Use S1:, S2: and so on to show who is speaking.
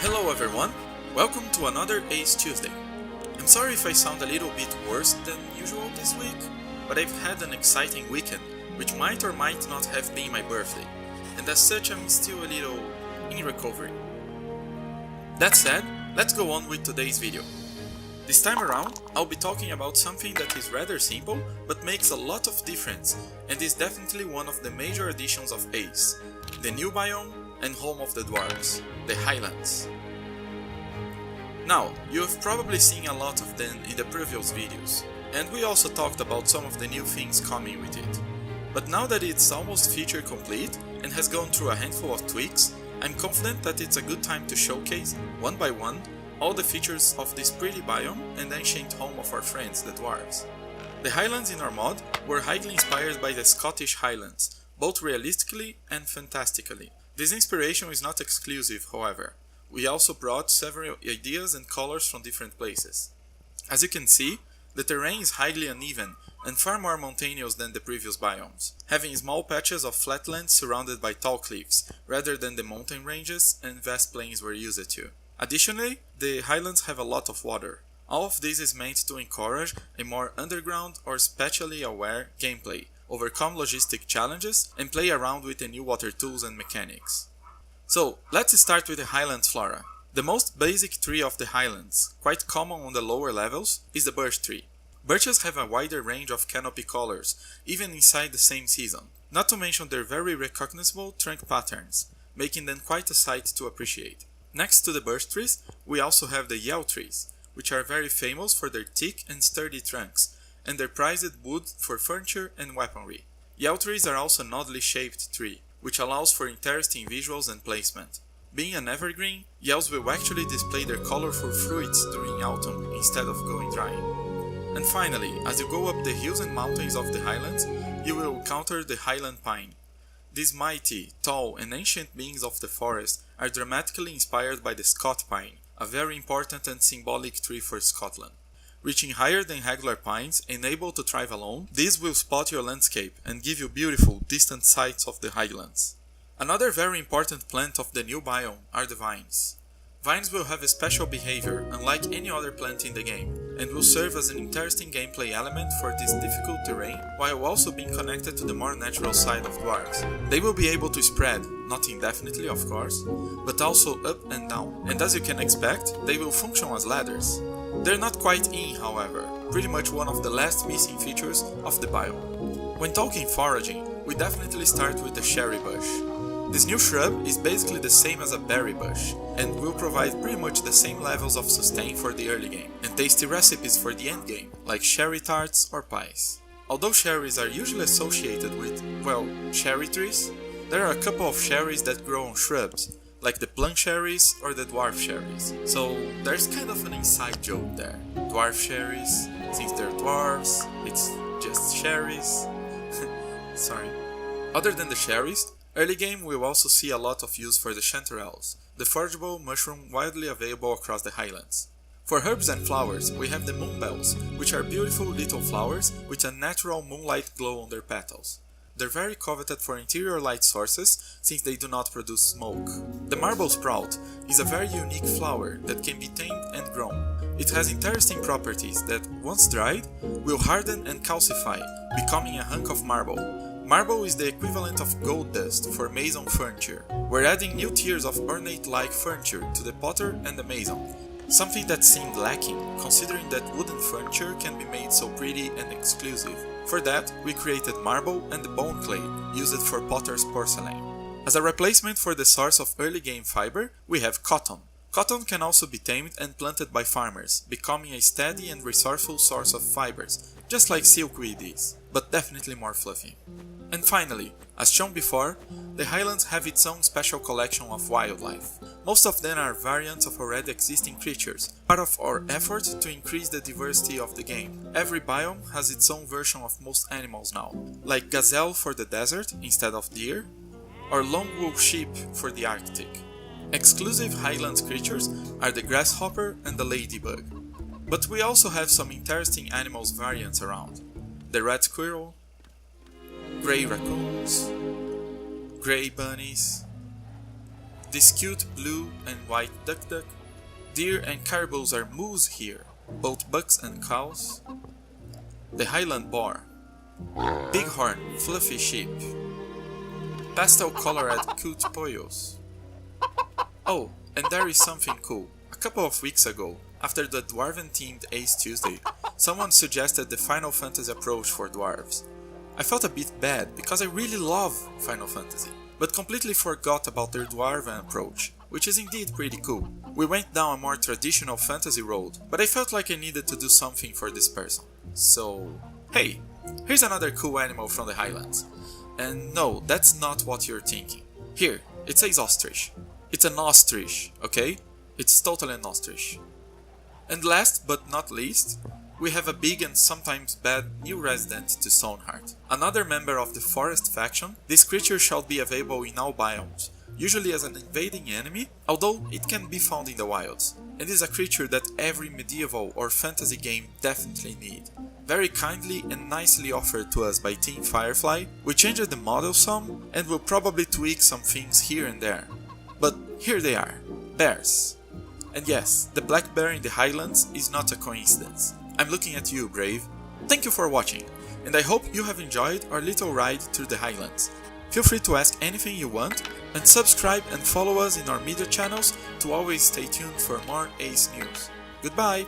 S1: Hello everyone, welcome to another Ace Tuesday. I'm sorry if I sound a little bit worse than usual this week, but I've had an exciting weekend, which might or might not have been my birthday, and as such I'm still a little in recovery. That said, let's go on with today's video. This time around, I'll be talking about something that is rather simple, but makes a lot of difference, and is definitely one of the major additions of Ace, the new biome and home of the Dwarves, the Highlands. Now, you've probably seen a lot of them in the previous videos, and we also talked about some of the new things coming with it. But now that it's almost feature complete and has gone through a handful of tweaks, I'm confident that it's a good time to showcase, one by one, all the features of this pretty biome and ancient home of our friends, the Dwarves. The Highlands in our mod were highly inspired by the Scottish Highlands, both realistically and fantastically. This inspiration is not exclusive, however. We also brought several ideas and colors from different places. As you can see, the terrain is highly uneven and far more mountainous than the previous biomes, having small patches of flatlands surrounded by tall cliffs, rather than the mountain ranges and vast plains we're used to. Additionally, the Highlands have a lot of water. All of this is meant to encourage a more underground or spatially aware gameplay, overcome logistic challenges, and play around with the new water tools and mechanics. So, let's start with the Highlands flora. The most basic tree of the Highlands, quite common on the lower levels, is the birch tree. Birches have a wider range of canopy colors, even inside the same season, not to mention their very recognizable trunk patterns, making them quite a sight to appreciate. Next to the birch trees, we also have the yew trees, which are very famous for their thick and sturdy trunks, and their prized wood for furniture and weaponry. Yew trees are also an oddly shaped tree, which allows for interesting visuals and placement. Being an evergreen, yews will actually display their colorful fruits during autumn instead of going dry. And finally, as you go up the hills and mountains of the Highlands, you will encounter the Highland Pine. These mighty, tall and ancient beings of the forest are dramatically inspired by the Scot pine, a very important and symbolic tree for Scotland. Reaching higher than regular pines and able to thrive alone, these will spot your landscape and give you beautiful, distant sights of the highlands. Another very important plant of the new biome are the vines. Vines will have a special behavior unlike any other plant in the game, and will serve as an interesting gameplay element for this difficult terrain, while also being connected to the more natural side of dwarves. They will be able to spread, not indefinitely of course, but also up and down, and as you can expect, they will function as ladders. They're not quite in, however, pretty much one of the last missing features of the biome. When talking foraging, we definitely start with the cherry bush. This new shrub is basically the same as a berry bush, and will provide pretty much the same levels of sustain for the early game, and tasty recipes for the end game, like cherry tarts or pies. Although cherries are usually associated with, well, cherry trees, there are a couple of cherries that grow on shrubs, like the plum cherries or the dwarf cherries. So there's kind of an inside joke there. Dwarf cherries, since they're dwarves, it's just cherries. Sorry. Other than the cherries, early game will also see a lot of use for the chanterelles, the forageable mushroom widely available across the Highlands. For herbs and flowers, we have the moonbells, which are beautiful little flowers with a natural moonlight glow on their petals. They're very coveted for interior light sources since they do not produce smoke. The marble sprout is a very unique flower that can be tamed and grown. It has interesting properties that, once dried, will harden and calcify, becoming a hunk of marble. Marble is the equivalent of gold dust for mason furniture. We're adding new tiers of ornate-like furniture to the potter and the mason, something that seemed lacking, considering that wooden furniture can be made so pretty and exclusive. For that, we created marble and the bone clay, used for potter's porcelain. As a replacement for the source of early game fiber, we have cotton. Cotton can also be tamed and planted by farmers, becoming a steady and resourceful source of fibers, just like silkweed is, but definitely more fluffy. And finally, as shown before, the Highlands have its own special collection of wildlife. Most of them are variants of already existing creatures, part of our effort to increase the diversity of the game. Every biome has its own version of most animals now, like gazelle for the desert instead of deer, or long-wool sheep for the Arctic. Exclusive Highlands creatures are the grasshopper and the ladybug, but we also have some interesting animals variants around. The red squirrel, grey raccoons, grey bunnies, this cute blue and white duck. Deer and caribous are moose here, both bucks and cows. The Highland boar. Bighorn, fluffy sheep. Pastel colored coot pollos. Oh, and there is something cool. A couple of weeks ago, after the Dwarven themed Ace Tuesday, someone suggested the Final Fantasy approach for Dwarves. I felt a bit bad because I really love Final Fantasy, but completely forgot about their Dwarven approach, which is indeed pretty cool. We went down a more traditional fantasy road, but I felt like I needed to do something for this person. So, hey, here's another cool animal from the Highlands. And no, that's not what you're thinking. Here, it says ostrich. It's an ostrich, okay? It's totally an ostrich. And last but not least, we have a big and sometimes bad new resident to Stonehearth. Another member of the Forest faction, this creature shall be available in all biomes, usually as an invading enemy, although it can be found in the wilds, and is a creature that every medieval or fantasy game definitely need. Very kindly and nicely offered to us by Team Firefly, we changed the model some and will probably tweak some things here and there. But here they are, bears. And yes, the black bear in the Highlands is not a coincidence. I'm looking at you, Brave. Thank you for watching, and I hope you have enjoyed our little ride through the Highlands. Feel free to ask anything you want, and subscribe and follow us in our media channels to always stay tuned for more Ace news. Goodbye!